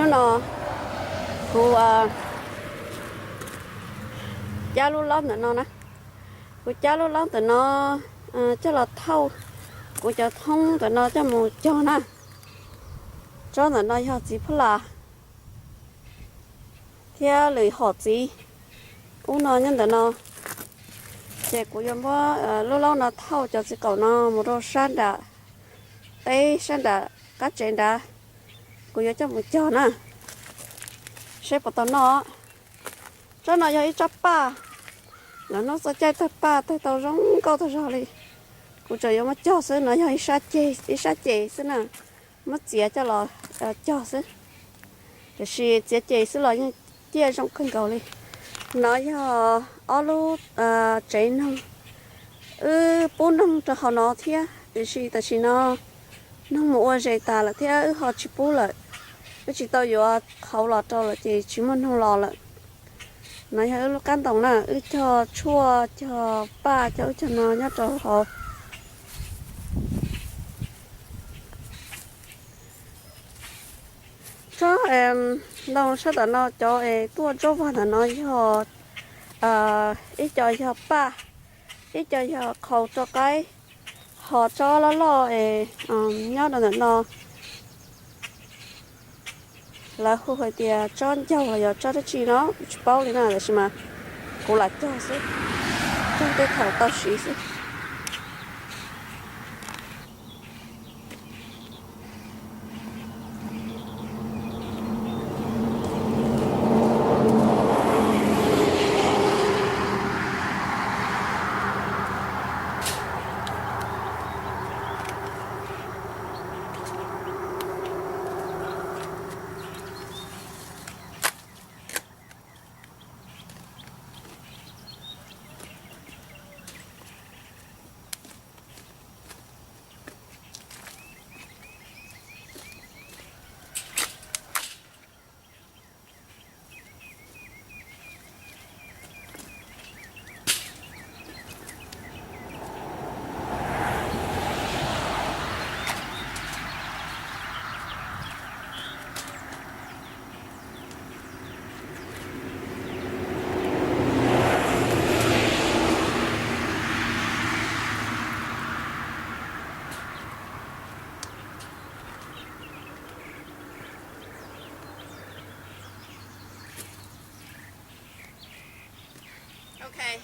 nó cô cha luôn lắm nữa nó nè cô cha luôn lắm từ nó cho là thâu cô cho thông từ nó cho một cho nè cho là nó học gì phải là theo lời họ gì cũng nói nhân từ nó chị cũng giống lâu lâu nó thâu cho chị cậu nó một đôi san đã đây san đã cắt trên đã cô cho một cho nè sẽ bắt nó cho nó cho ít chắp ba là nó sẽ chạy thật ba tay tàu rong câu thật rồi đi cô trời mà cho xứ nó cho ít sát chê xứ nè mất chè cho là cho xứ để xì chè chè xứ là những chè trong khăn cầu đi nó cho alo trái nông bốn năm cho họ nó thế để xì tại xì nó mua gì ta là thế họ chỉ bù lại cái chỉ tao vừa khâu lọt cho là chỉ muốn không lọt lại nói hơi lúc can tổng nè cho chua cho ba cho nó nhá cho họ cho em đâu sao tao nó cho em tua cho vào là nó cho ít cho ba ít cho khâu cho cái họ cho nó lo nhớ là nó là khu hội địa cho châu là giờ cho cái chi nó bao đi nào là gì mà cũng là cho xí cho cái thầu tao xí xí okay.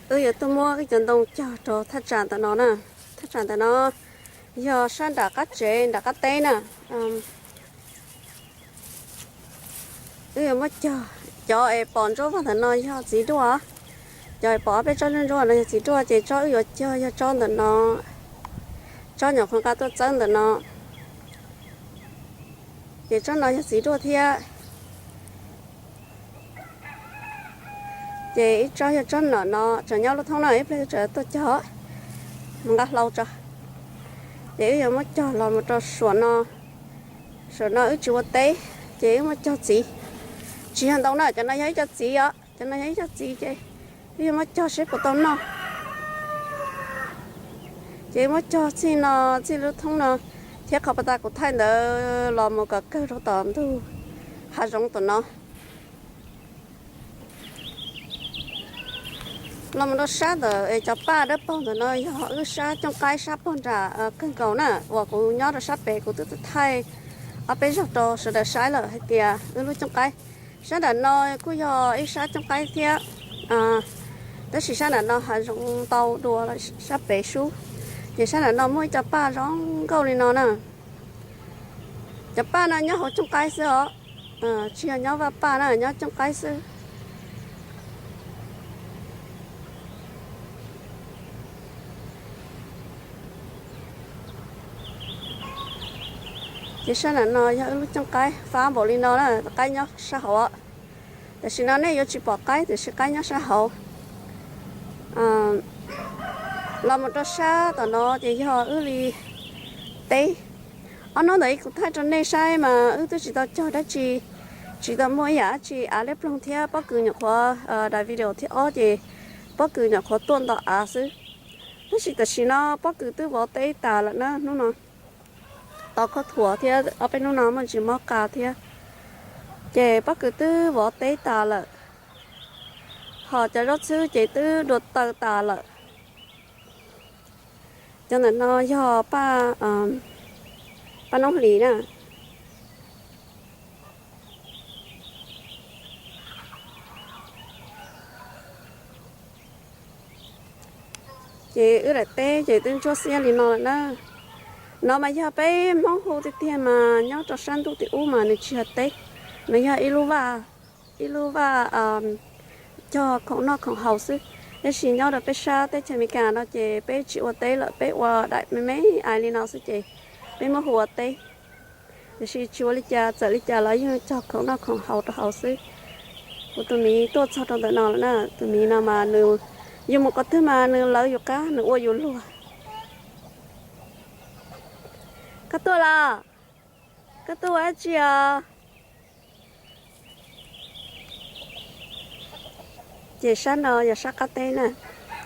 Giờ tôi mua cái chân đông cho thắt tràn tại nó nè thắt tràn tại nó giờ sang đã cắt chế đã cắt té nè giờ mất cho em bọn chỗ vào thành nó cho gì đó giờ bỏ bên trong chỗ này gì đó chỉ cho giờ cho là nó cho nhỏ con cá tôi chân là nó chỉ cho nó gì đó thì chị cho chân nó cho nhau lúc thông này bây giờ tôi cho mình đã lâu cho chị giờ mới cho là một trò sủa nó ở chùa tế chị mới cho chị hành động này cho nó thấy cho chị á cho nó thấy cho chị giờ mới cho sếp của tôi nó chị mới cho chị nó chị lúc thông nó thiết học ta của thay nữa là một cái cơ đồ tạm thu hai giống tụi nó làm nó sát rồi cho ba đứa bông rồi nó họ cứ sát trong cái sát bông trả cân cầu nè và cũng nhớ là sát bể của tôi thay ở bên trong đó sẽ được sai rồi hay kìa lúc trong cái sát là nó cứ giờ ít sát trong cái kia đó chỉ sao là nó hay giống tàu đùa là sắp bể xuống chỉ sao là nó mới cho ba giống câu đi nó nè cho ba nó nhớ họ trong cái xưa chỉ là nhớ và ba nó nhớ trong cái xưa chỉ sao là nó nhớ lúc trong cái phá bộ đi nó là cái nhớ sao họแต่สิ่งนั้นเนี่ยอยู่ที่ปากไก่แต่สิ่งไก่เนี่ยใช่เหรอเรามาตัวช้าตอนนั้นจะย่อลีเตะอันนั้นเลยกูท้ายจนในใช่มาตัวจีตัวจอได้จีตัวมวยอ่ะจีอะไรพลงเทียบปักกือเนี่ยขวาได้วิดีโอที่อ้อจีปักกือเนี่ยขวาต้นต่อซื้อนั่นสิแต่สิ่งนั้นปักกือตัวบอกเตะตาละนะนู่นน่ะต่อเขาถั่วเทียเอาไปนู่นน่ะมันจีมอกาเทียchị bắt cứ tư võ tế tà lợ họ cho rất sư chị tư đột tờ tà lợ cho nên nó do ba nông lý nè chị ư lại tế chị tư cho xe lý nó mà giờ bé mong hồ thì tiền mà nhau cho sang tu thì u mà nó chỉ hạt tế mình giờ iluva cho con nó con hậu sư để xin nhau được bé sa tới chơi mình cả nó chơi bé chịu tế là bé qua đại mấy ai đi nào sư chơi bé mua hùa tế để xin chịu lý cha lấy cho con nó con hậu cho hậu sư của tụi mình tốt cho tụi nó là tụi mình nào mà nửa dùng một cái thứ mà nửa lấy được cá nửa uo dùng luôn cái tôi là cái tôi ấy chị à chị sáng nó giờ sáng cá tê nè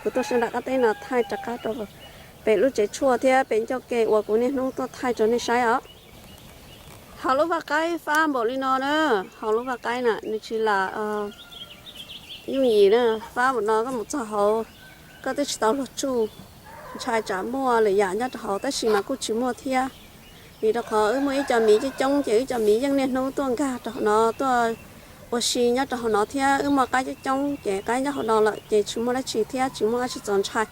của tôi sáng đặt cá tê nó thay chặt cá đâu về lúc chị chua thì bên cho kê của cô nên nó tôi thay cho nên sai á họ lúc vào cái farm bộ đi nó nữa họ lúc vào cái nè nó chỉ là như gì nữa farm bộ nó có một số họ có tới tàu lúa chu trái trả mua là giả nhất họ tới xí mà cô chỉ mua thì vì đó họ mới cho mỹ chứ trong chỉ cho mỹ dân nên nó tuôn cả nó tôi我是人家好天，嘛该就种，该人家好了，全部来吃天，全部来吃种菜。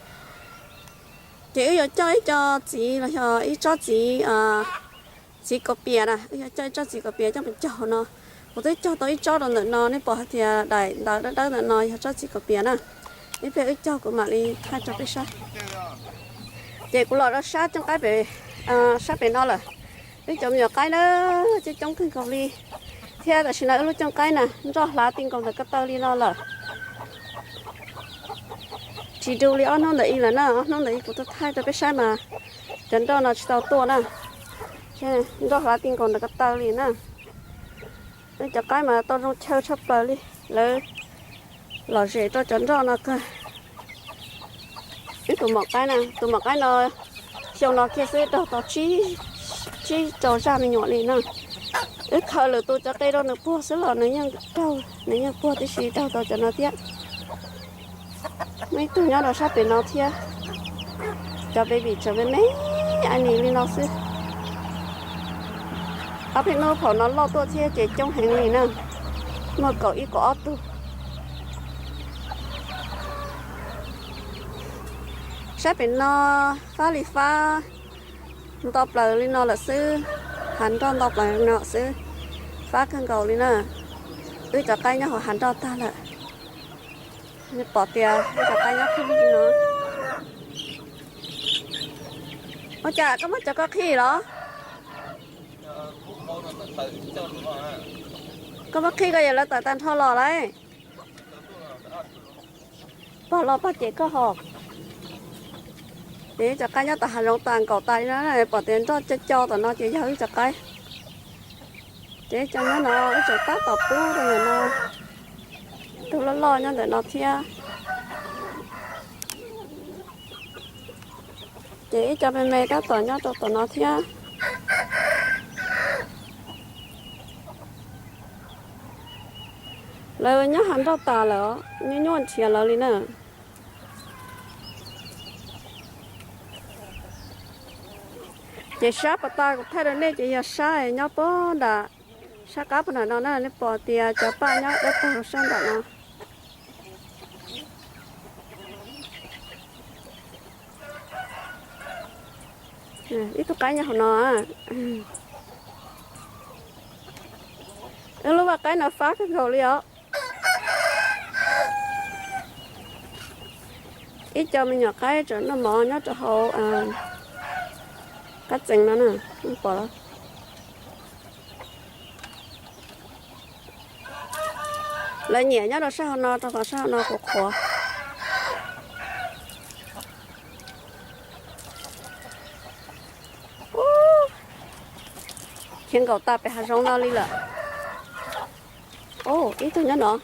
这要叫一叫鸡了，要一叫鸡鸡个别啦，要叫鸡个别，叫不叫呢？我都叫到一叫了呢，你把天来呢，要叫鸡个别呢，你别一叫个嘛，你看叫别啥？这古老的啥种该别啥别闹了，你种有该呢，就种更高哩。theo là xin lỗi lúc trong cái nè do lá tinh còn được cắt tao đi nó là chỉ đủ li nó lấy là nó lấy của tôi thay cho cái sai mà chân đó là tao tua nè do lá tinh còn được cắt tao đi nè cái cho cái mà tao không chơi sắp bờ đi lấy lò rễ cho chân đó nó cơ cái tụi một cái nó xong nó kia sẽ tao chỉ cho ra mình nhỏ đi nè ít khờ là tôi cho cây đó nó bua sữa lò nó nhang trâu nó nhang bua tí xí trâu tao cho nó tiếc mấy tôi nhớ là sắp để nó thiệt cho baby cho với mấy anh ấy lên nó xí áp hết nó phở nó lo tôi thiệt chỉ trong hàng này nè mà cậu ít có tu sắp để nó phá lì phá tao bờ lên nó là xứ hắn cho đọc lại nọ xứ phát khăn cầu đi nè ư cho tay nhau họ hắn cho ta lại đi bỏ tiền ư cho tay nhau không đi nữa ôi chà có mất cho có khi đó có mất khi cái gì là tại tan thò lò đấy bỏ lò bắt chị có hộp để cho cái nhá ta hành động toàn cầu tay nó này bỏ tiền cho tụi nó chỉ hơi cho cái để cho nó chỗ tát tập tú rồi nó tôi lo nha để nó thia để cho bên mẹ các tụi cho tụi nó thia lời nhá hành động ta là như nhon chia là đi nè chị sát bà ta cũng thấy được nên chị giờ sai nhau bố đã sát cá bà nó nó bỏ tiền cho ba nhau để bỏ sang đó nó ít tôi cái nhà họ nó à lúc mà cái nó phát cái cầu liền ít cho mình nhỏ cái cho nó mò nhá cho họ cắt chừng nó nè không bỏ đâu lại nhẹ nhá nó sao nó cho vào sao nó khó khiến cậu ta phải hạ rong nó đi là ô ít thôi nhá nó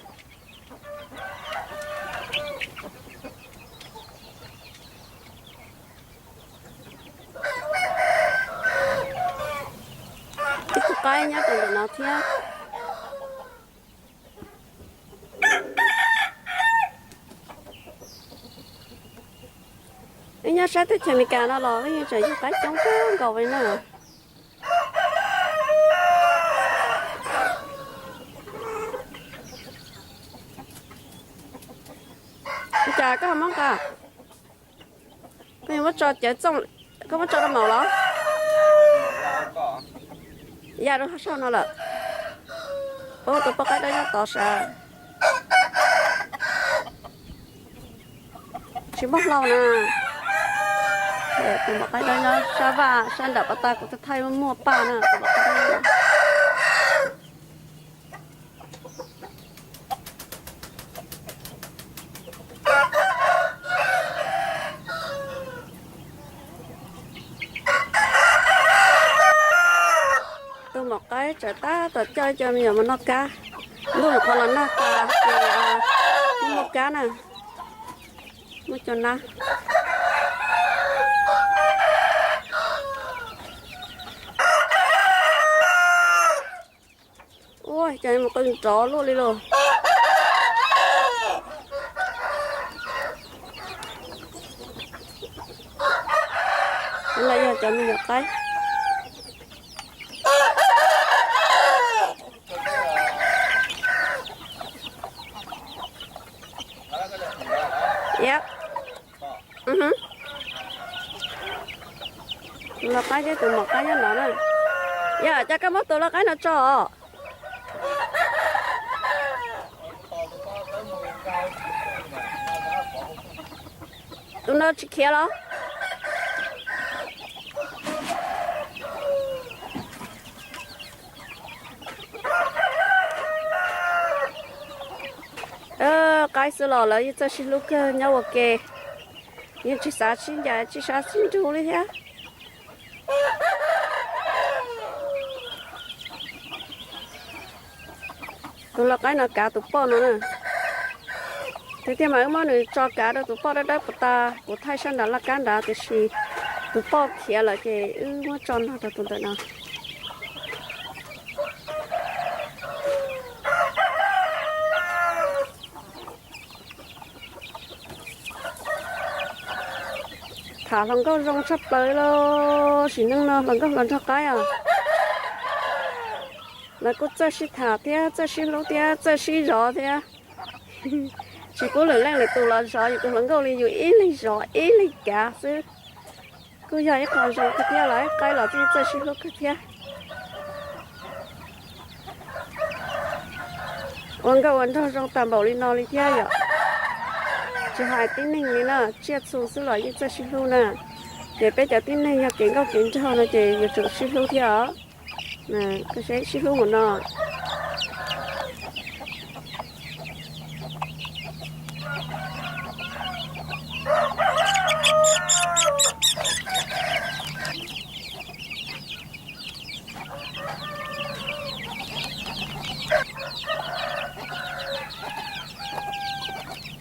ít thôi cái nhá còn nó thiệt cái nhá sát tới chèn cá nó lò cái như trời cái chống cầu vậy nè chả có món cả cái mà cho chả trong cái mà cho nó màu đó dạ rồi sao nó là ô tôi bắt cái đó nó to sa chỉ bắt lâu nè để tôi bắt cái đó nó sa va sang đập ta cũng thay mua pa nè tôi bắt cái đó một cái trời ta tôi chơi cho bây giờ mà nó cá lúc một con là nó cá thì một cá nè mới cho nó ôi trời một con chó luôn đi luôn bây giờ cho mình một cái Yep. Là cái chứ từ một cái nó nè. Dạ, cho cái mốt tôi là cái nó cho. Tụi nó chỉ kia đó. Cái số lò là cho xin lúc nhau ok nhưng chỉ sát xin giá chỉ sát xin chú đi thế tôi là cái nào cá tụi po nữa nè thế thì mà món này cho cá đó tụi po đó đấy của thay sang đó là cá đó thì xì tụi po kia là cái nó cho nó tụi tụi nó thả lòng có rong sắp tới lo chỉ nâng nó lòng có lần cho cái à là có chơi xí thả thế chơi xí lỗ thế chơi xí gió thế chỉ có lần lên là tụ lần gió chỉ có lần câu liền dù ít lên gió ít lên cá chứ cứ giờ cái con rong cái thế lại cái là chỉ chơi xí lỗ cái thế ông cái vấn thằng rong tạm bảo đi nó đi thế vậy chỉ hai tiếng này nè chia số số loại như xí lỗ nè để bây giờ tiếng này nhà kiến có kiến cho nó chỉ giờ chụp xí lỗ thế à nè cái sẽ xí lỗ một nó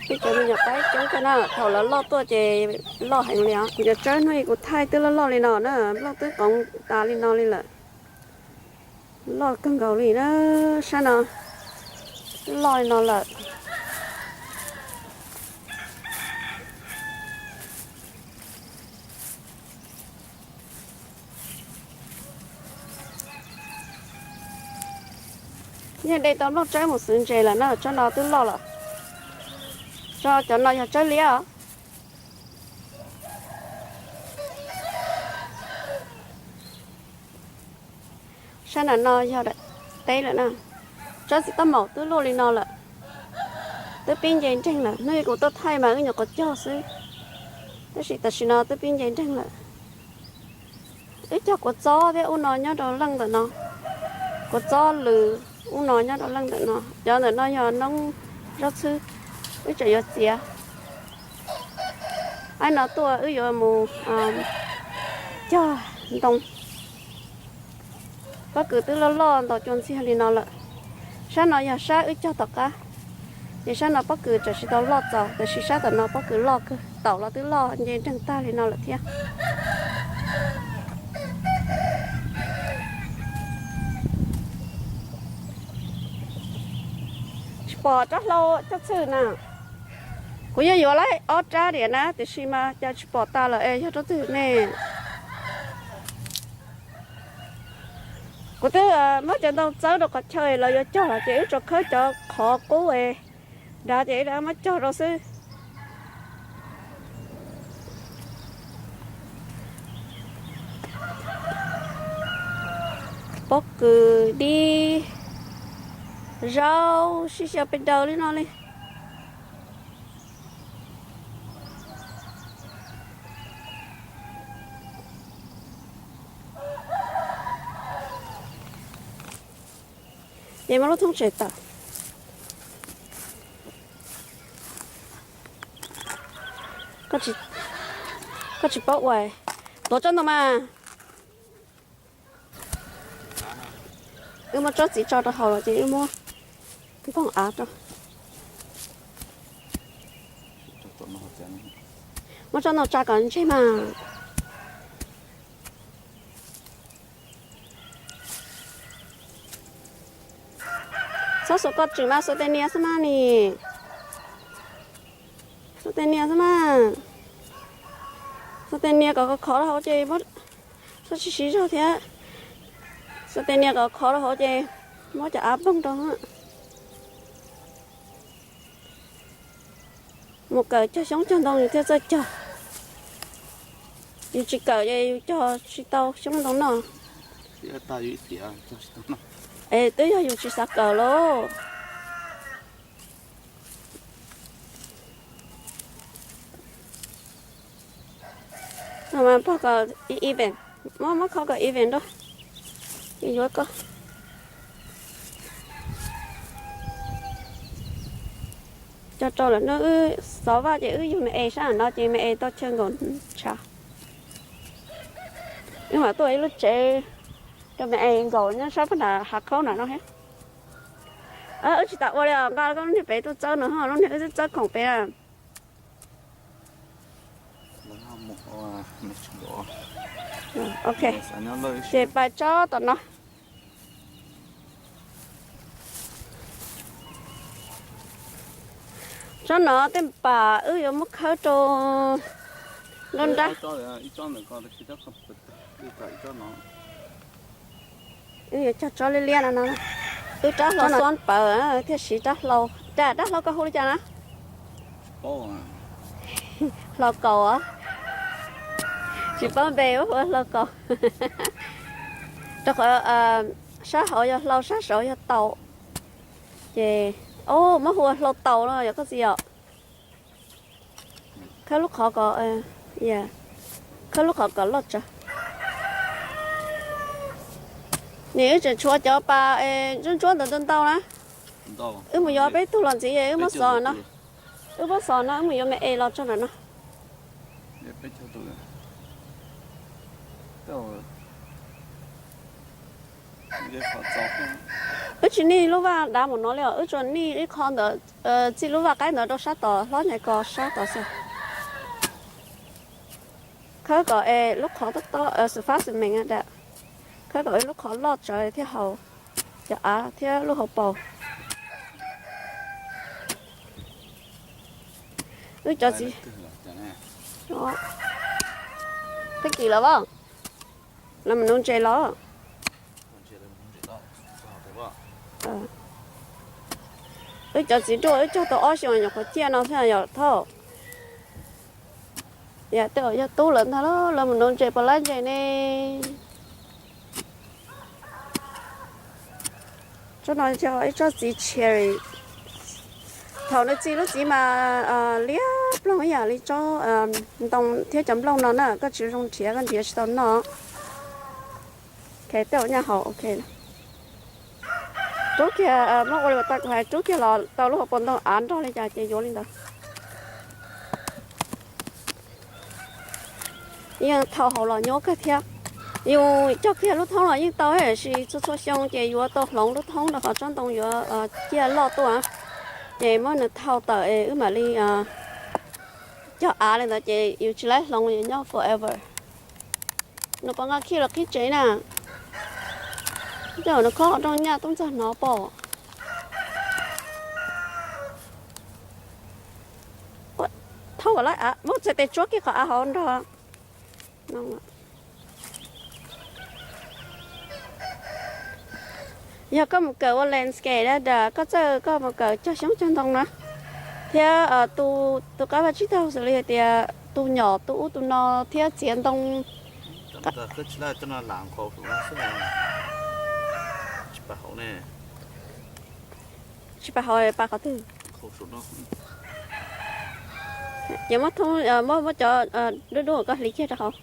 bây giờ mình nhập cái chỗ cái nào thầu là lo tôi chỉ lo hành lý giờ chơi nuôi của thay tức là lo lên nó nữa lo tới còn ta lên nó lên là lo cưng cầu gì đó sao nào lo lên nó là nhưng đây tao lo chơi một sừng chơi là nó cho nó tức lo là cho nó chơi lía sáng là no do đấy tây là nào cho chị tao màu tứ lô lên no là tứ pin dây tranh là nơi của tao thay mà cái nhỏ có cho xứ tứ chỉ tao chỉ nó tứ pin dây tranh là ít cho có gió thế u nó nhớ đó lăng được nó có gió lử u nó nhớ đó lăng được nó cho nên nó giờ nông rất xứ ít cho giờ gì ai nói tôi ở giờ mù cho đông bác cứ từ lo tao chọn xe đi nó lại sáng nó giờ sáng ít cho tất cả thì sáng nó bác cứ chỉ tao lo tao để chỉ sáng tao nó bác cứ lo cứ tao lo từ lo như trên ta thì nó lại thế bỏ chắc lâu chắc sự nào cũng như vậy lấy ở trả điện á thì xí mà cho bỏ ta là em cho nó từ nè có thứ mới chân đâu cháu đâu có chơi là cho là chỉ cho khơi cho khó cố ấy đã vậy đã mới cho rồi sư bóc cứ đi rau xí xíu bên đầu đi nó đi vậy mà nó không chạy tao có chỉ bỏ hoài tổ chân đâu mà mà cho chỉ cho nó hậu là chỉ mua cái con áo đó mà cho nó trả còn chứ mà sao số có chừng nào số tiền nia sao mà nè số tiền nia sao mà số tiền nia có khó là họ chơi mất số chỉ xí rồi thế số tiền nia có khó là họ chơi mất cho áp bông đó một cái cho sống chân đông thì theo dõi cho chỉ cờ vậy cho chỉ tàu sống đông nào ê tới giờ chỉ sạc cờ lô mà bao cờ event mà có cái event đó đi vô cơ cho là nó sáu ba chữ dùng mẹ sao nó chỉ mẹ tao chơi còn chả nhưng mà tôi lúc trẻ cho mẹ gọi nó sao phải là hạt khâu nào nó hết chỉ tạo qua đây ba con thì bé tôi chơi nữa ha nó thì chơi còn bé à ok chị bài cho tụi nó cho nó tên bà giống mất khơi cho nên đó cho lên liền nó cho nó xoắn bờ thì xí đắt lâu đắt lâu có hôi chả nó lâu cầu á chỉ bao bèo với lâu cầu cho sát hội lâu sát sỏi tàu về ô mất hùa lâu tàu rồi có gì ạ cái lúc họ có cái lúc họ có lót cho nếu chỉ chúa cho bà chúng chúa được tên tàu nè mà do bé tu làm gì vậy mà sò nó mà sò nó mà do mẹ lót cho nó chỉ ní lúc vào đã một nó liệu cho ní ít con đó chỉ lúc vào cái nó đâu sát tỏ nó này có sát tỏ sao khơi có lúc khó tất to sự phát sự mình đã khơi có lúc khó lọt trời theo hậu dạ theo lúc hậu bầu cho gì đó cái gì là vâng là mình nôn chơi nó cho chị cho tôi ở xong rồi có chia nó thế nào thôi dạ tôi cho tú lên thôi đó là mình nôn chơi bao lá chơi nè cho nó cho ấy cho gì cherry thầu nó chỉ mà lia long ấy à li cho đồng theo chấm long nó nè có chỉ trong chia con chia sau nó cái tàu nhà họ ok trước kia nó gọi là tao phải trước kia là tao lúc học bọn tao án cho lên trả chơi vô lên đó nhưng thầu họ là nhớ cái theo yêu cho kia lúc thông là nhưng tao hay là cho xong chơi vô tao lòng lúc thông là họ trong tông vô kia lo tôi à chơi mà nó thầu tới mà đi cho á lên đó chơi yêu chỉ lấy lòng với nhau forever nó bằng cái kia là cái chế nè giờ nó có trong nhà tôi cho nó bỏ thâu vào lại à mất sẽ để chốt cái khó hơn đó nông giờ có một cái landscape đó đã có một cái cho sống chân thông nữa theo tu các bạn chỉ thâu xử lý thì tu nhỏ tu nó theo chiến đông cứ chỉ là cho nó làm khổ của nó sẽ chỉ bảo hậu nè chỉ bảo hỏi bà có thứ khổ số nó giờ mất thôi mất cho đứa có lý chết được không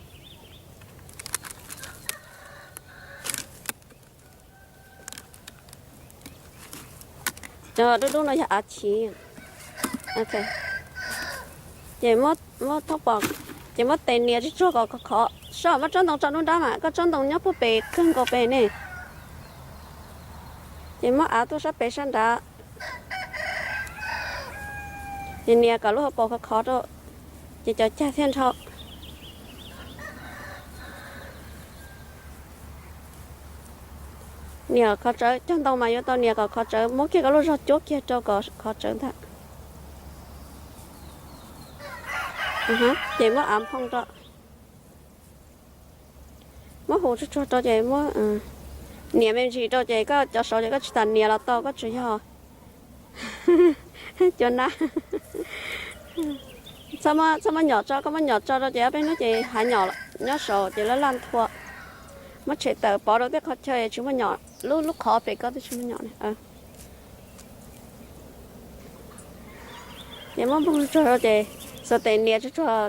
cho đứa nó giả chỉ ok giờ mất thóc bọc giờ mất tiền nhiều chứ chưa có khó sao mất chân đồng cho nó đá mà có chân đồng nhóc bố bể cưng có bể nè giờ mất tôi sắp bể sang đá giờ nè cả lúc bỏ khó đó giờ cho cha thiên thọ nè khó trở chân đồng mà vô tao nè có khó trở mỗi khi cả lúc chốt kia cho có khó trở thật chị mới ẩm không đó mới hồ cho chị mới nè mình chỉ cho chị có cho số chị có thành nè là to có chữ ho cho nó sao mà nhỏ cho có mà nhỏ cho chị ở bên nó chị hại nhỏ nhỏ số chị nó lan thua mất chị tự bỏ đâu biết khó chơi chúng mà nhỏ lúc khó phải có chúng mà nhỏ này chị mới buông cho chị sau tiền nè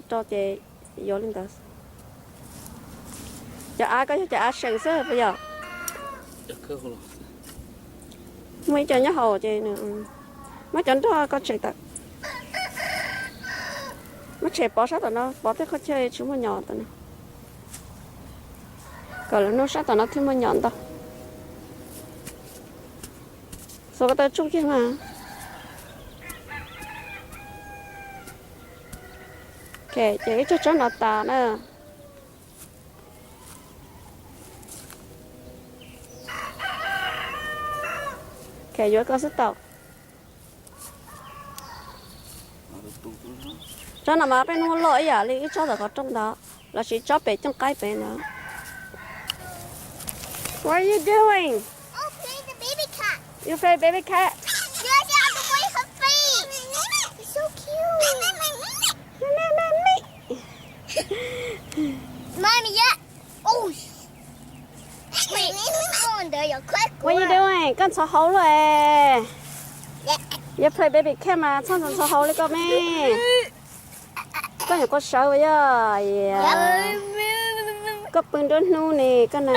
cho chị vô lên đó cho ai có cho ai sừng sỡ bây giờ mấy cho nhá hồ chị nữa mấy chọn đó có chạy tật mấy chạy bỏ sát tụi nó bỏ tới khó chơi chúng mà nhỏ tụi nó còn là nó sát tụi nó thêm mà nhọn tao sau cái tới chung kia mà kệ chỉ cho nó tà nữa kệ vô có sức tàu cho nó mà bên nó lỗi à lý cho là có trong đó là chỉ cho bé trong cái bé nữa what are you doing? Oh, play the baby cat. You play baby cat? Yeah, yeah, the way her feet. It's so cute. Mommy, yeah. Oh. Wait, go in there, you're quick. What are you doing? Con chó hấu rồi. Yeah. You play baby cat mà chăn chăn chó hấu đi con mẹ. Con nhà con sâu vậy à? Yeah. Có bưng đốn nu nè con này.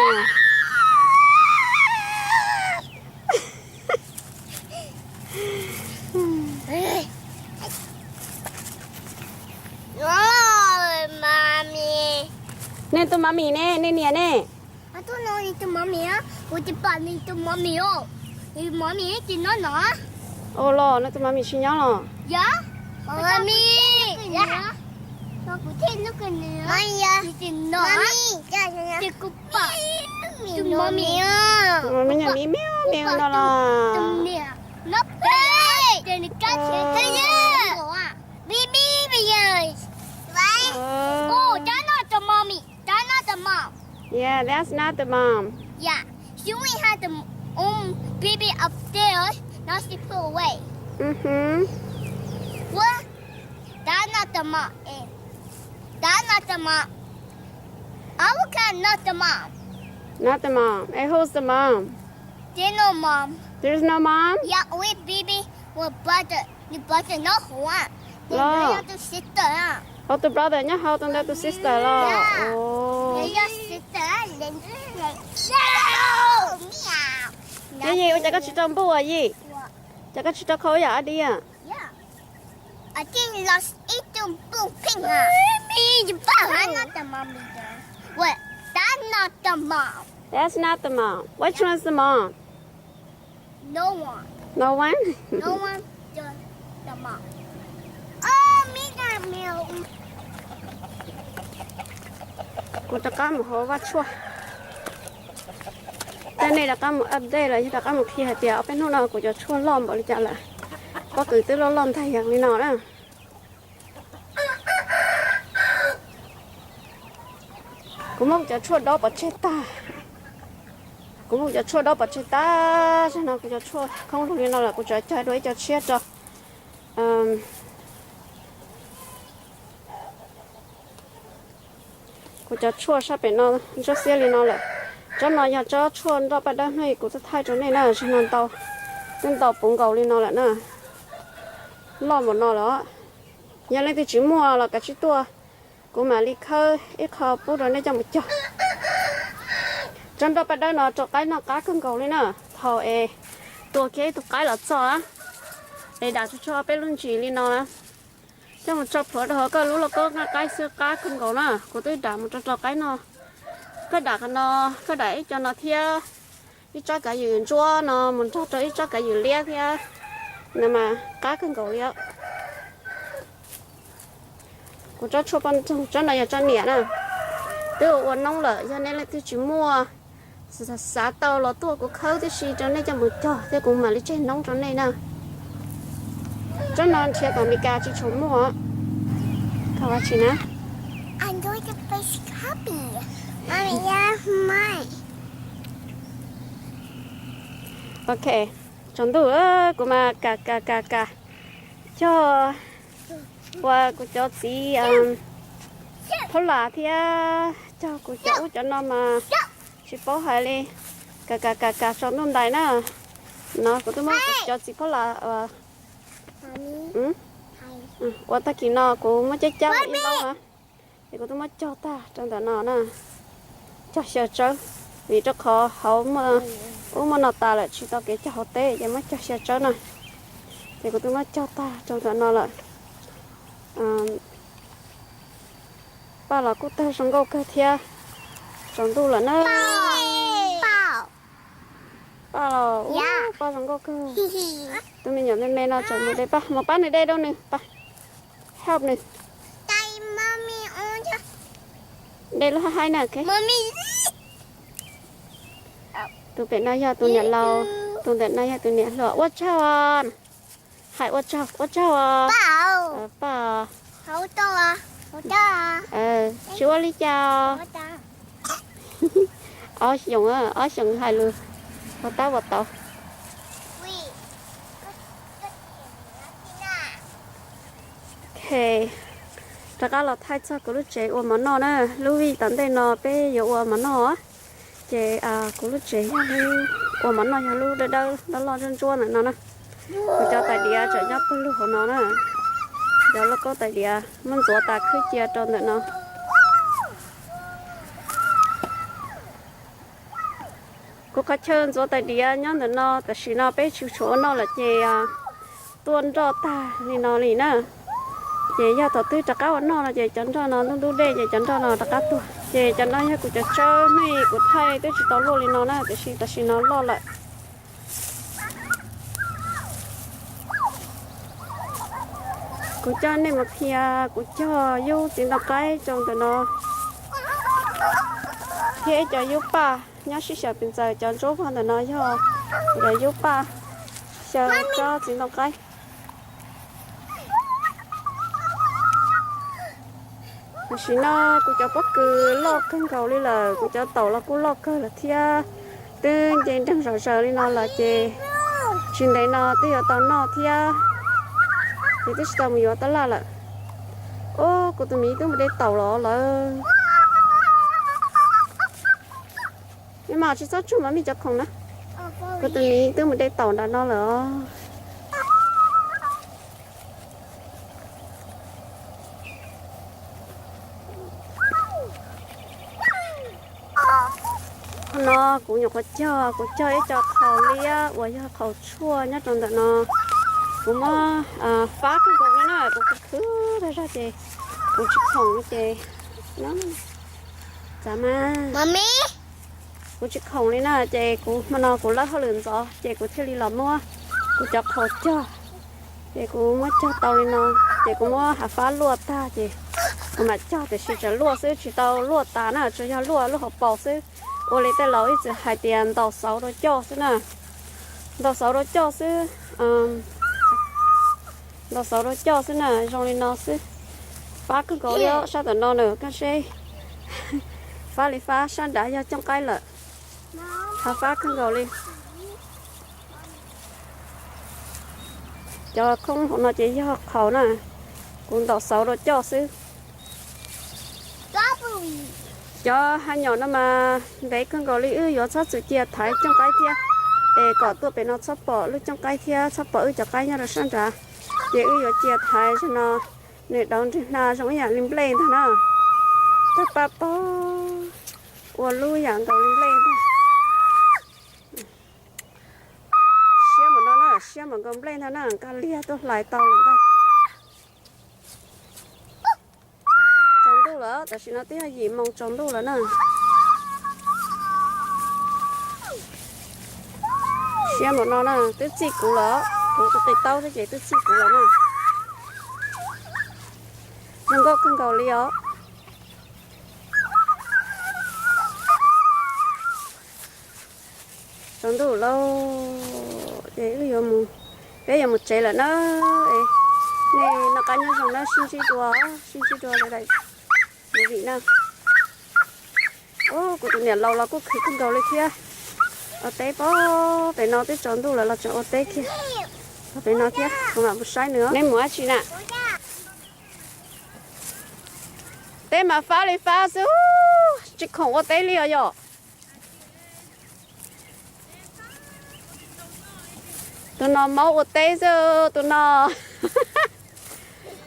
Oh, mommy. Nè tụi mami nè, nè nè nè. I don't know it's mommy. What the bun into mommy? Oh, it's mommy. It's not no. Ô lô, nè tụi mami xin nhớ rồi. Yeah. Mommy. Yeah. Nó cũng thế nó cần nữa. Mommy. It's not. Mommy. Yeah. It's good. It's mommy. Mami nhà mi mèo mèo đó là. Nó bê. Để nó cắt thế nhá. Baby bây giờ. Vậy. Oh, that's not the mommy. That's not the mom. Yeah, that's not the mom. Yeah. She only had the baby upstairs. Now she put away. What? That's not the mom. That's not the mom. Our cat not the mom. Not the mom. Hey, who's the mom? There's no mom. There's no mom. Yeah, we baby, we brother. You brother no one. Then No. you have to sister. Oh, the brother nhá, how tụi nó sister lo. Yeah. Oh. You just sister. Then meow, meow. Cái gì? Chả có chỉ trong bố à gì? Chả có chỉ trong khối à đi à? Yeah. I think lost it to boom ping. Me, that's not the mommy there. What? That's not the mom. That's not the mom. Which one's the mom? No one. No one. No one. The mom. Oh, me got milk. Cô ta có một hồ vắt chua. Cái này là có một update là chúng ta có một khi hạt dẻo bên hôm nào của cho chua lom bỏ đi chả là có cử tới lo lom thay hàng đi nào đó. Cũng mong cho chua đó bỏ chết ta. Cũng mong cho chua đó bỏ chết ta. Cho nào của cho chua không lúc nào là của cho chơi đuổi cho chết cho. Của cho chua sao bên nó cho xe lên nó lại. Cho nó nhà cho chua đó bắt đầu này của tôi thay chỗ này nè cho nó tàu. Tên tàu bún cầu lên nó lại nè. Lo một nó đó. Nhà lên thì chỉ mua là cả chỉ tua. Của mà đi khơi ít khơi bút rồi này cho một chỗ. Trong đó bắt đầu nó cho cái nó cá cưng cầu lên nè. Thầu tua kia tụi cái là cho á. Để đặt cho bé luôn chỉ lên nó. Cho một chỗ phở đó có lúc là có cái xưa cá cưng cầu nè. Của tôi đặt một chỗ cái nó. Cái đặt nó cái đẩy cho nó theo. Ít cho cả gì chua nó mình cho ít cho cả gì lia theo. Nè mà cá cưng cầu lia. Của cho chua ban cho này cho nhẹ nè. Tôi uống nông lợi cho nên là tôi chỉ mua xả tàu là tôi cũng khâu cái gì cho nên cho một cho tôi cũng mà lấy trên nông cho này nè. Cho nên thì còn bị cá chỉ trốn mua. Các bạn chị nè. I'm going to face copy. Mommy, yeah, mine. Ok. Chúng tôi cũng mà cả cho qua của cho chị thôi là thì cho của cháu cho nó mà chị bảo hay đi cả cho nó đầy nè nó của tôi muốn cho chị thôi là Mommy, qua ta kỳ nó cũng mới cháu yên đâu hả thì của tôi mới cho ta trong đó nó nè cho sợ chớ vì cho khó hậu mà nó ta lại chỉ tao cái cho họ tê vậy mới cho sợ chớ này thì của tôi mới cho ta trong đó nó lại ba là cô ta sống câu cơ thia sống tu là nó Bao. ba là ba sống câu cơ tôi mình nhận lên nó chồng một đây ba một bát này đây đâu nè ba help nè Tay mommy on cho. đây là hai nè cái Mommy. tôi phải nói cho tôi nhận lâu tôi phải nói cho tôi nhận lọ quá chào hãy quá chào Bao. ba Hậu to à? Hậu to à? chú đi chào Hậu to. ở dùng hai luôn vào tao Ui. ok chắc là thay cho cái lúc chế ôm mà nó nè lúc vì tận đây nó bé giờ ôm mà nó chế cái lúc chế ôm mà nó nhà lúc đây đâu đó lo chân chua này nó nè cho tại địa chạy nhấp cái lúc của nó nè giờ nó có tại địa mình rửa ta khơi chia trơn này nó cô cá chân rửa tại địa nhá này nó tại vì nó bé chịu chỗ nó là chế tuôn cho ta thì nó này nè chế ra thọ tư chắc cao nó là chế chấn cho nó đu đê chế chấn cho nó tất cả tuổi chế chấn nó của chế chơi này của thầy tôi chỉ tao lo lên nó nè tại vì nó lo lại của cho nên mà khi của cho vô tiền tao cái trong tụi nó thế cho vô ba nhớ sĩ sợ bây giờ cho số phần tụi nó cho để vô ba sợ cho tiền tao cái chỉ nó cũng cho bất cứ lo cân cầu đi là cũng cho tàu là cũng lo cơ là thia từ trên trăng sờ đi nó là chè chuyện đấy nó từ giờ tàu nó thia thì tôi sẽ mua tao là ô cô tụi mình tôi mới đi tàu đó là nhưng mà chỉ sao chúng mà mình chắc không nè có tự nhiên tôi mình đây tàu đã nó là nó cũng nhọc có cho ấy cho khẩu lia và cho khẩu chua nhá trong đó nó cũng phá cái con nó cũng cứ ra chị cũng chỉ khổng chị nó chả mà Mommy. cũng chỉ khổng lên nè chị cũng mà nó cũng lát hơi lớn gió chị cũng theo đi làm mua cũng cho khẩu cho chị cũng mới cho tàu lên nó chị cũng mua hạt phá lúa ta chị mà cho thì chỉ cho lúa xứ chỉ tàu lúa ta nè cho lúa học bò xứ ô lấy tay lối chỉ hai tiền tàu sáu đôi cho xứ nè tàu sáu đôi cho xứ tàu sáu đôi cho xứ nè trong lên nó xứ phá cứ có đó sao tận nó nữa cái xe phá lấy phá sang đã cho trong cái lợ phá cứ có đi cho không nó chỉ cho khẩu nè cũng tàu sáu đôi cho xứ cho hai nhỏ nó mà đấy con gò lý ư có sát sự chia thái trong cái kia để có tôi phải nó sắp bỏ lúc trong cái kia sắp bỏ cho cái nhau là sang trả để ư có chia thái cho nó để đón trên nào trong nhà lim lên thôi nào ta pa po ua lui dạng cầu lim lên thôi xem mà nó xem mà cầm lên thôi nào cá lia tôi lại tàu lên đây lỡ tại sao nó tiếc hay gì mong trống đâu lỡ nè xem một nó nè tức chi cũ lỡ cũng có tịch tao thế chị tức chi cũ lỡ nè đừng có cưng cầu li ó trống đủ lâu để bây giờ một chế là nó này nó cá nhân rằng nó xin chi đùa lại đây để vị nào ô của tụi nhà lâu là có khí con đầu lên kia ở té bó để nó tới trốn đủ là chọn ở té kia để nó kia không làm một sai nữa nên mua chi nè té mà phá đi phá chứ chỉ không có té liền rồi tụi nó máu ở té chứ tụi nó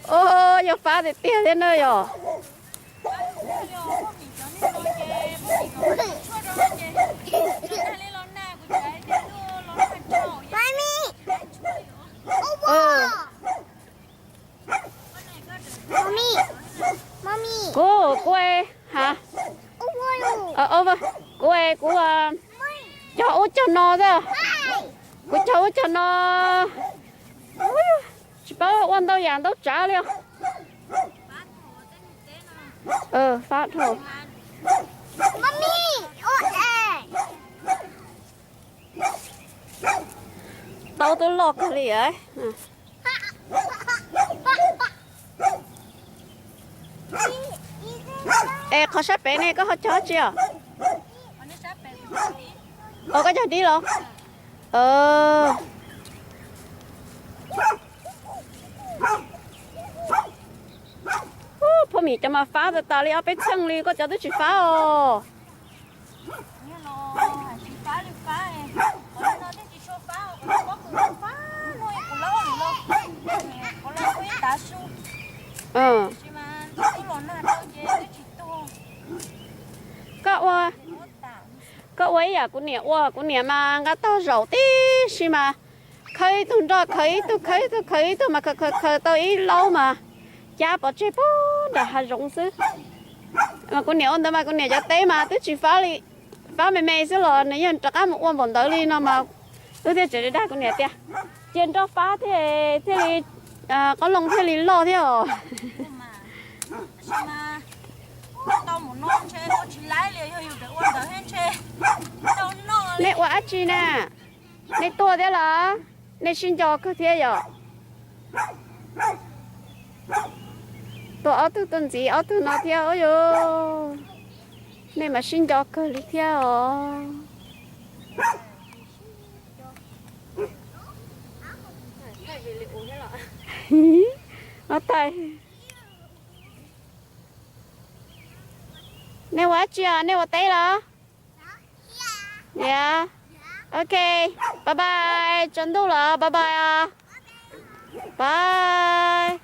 ô giờ phá thì tiền thế nơi rồi cô ơi hả vâng cô ơi cô cho nó ra cô cho nó chỉ bảo quan đâu dạng đâu trả liền phát thôi Mommy, tao tôi lọt cái gì ấy ê có sắp bé này có họ chó chưa có cho đi luônพ่อมีจะมาฟ้าแต่ตาเลยเอาไปช่างเลยก็จะได้ฉีดฟ้าอ๋อก็ไว้อะกูเนี่ยมาก็ต้องรอตีใช่ไหมเคยตุนรอเคยตัวมาเคยตัวอีเล่ามาcha bỏ chế bố đã hà rộng xứ mà con nhớ mà con nhớ cho té mà tôi chỉ phá mẹ xứ là nếu như chắc một quan bọn tới đi nó mà tôi thấy chỉ đã con nhớ tia trên đó phá thế có lông thế li lo thế rồi nè quá chi nè nè tua thế là nè xin cho cứ thế rồi tôi ở từ tuần gì ở từ nó theo ơi yo nên mà xin cho cơ lý theo ở tay nè quá chưa nè quá tay là dạ OK，拜拜，真到了，拜拜啊，拜。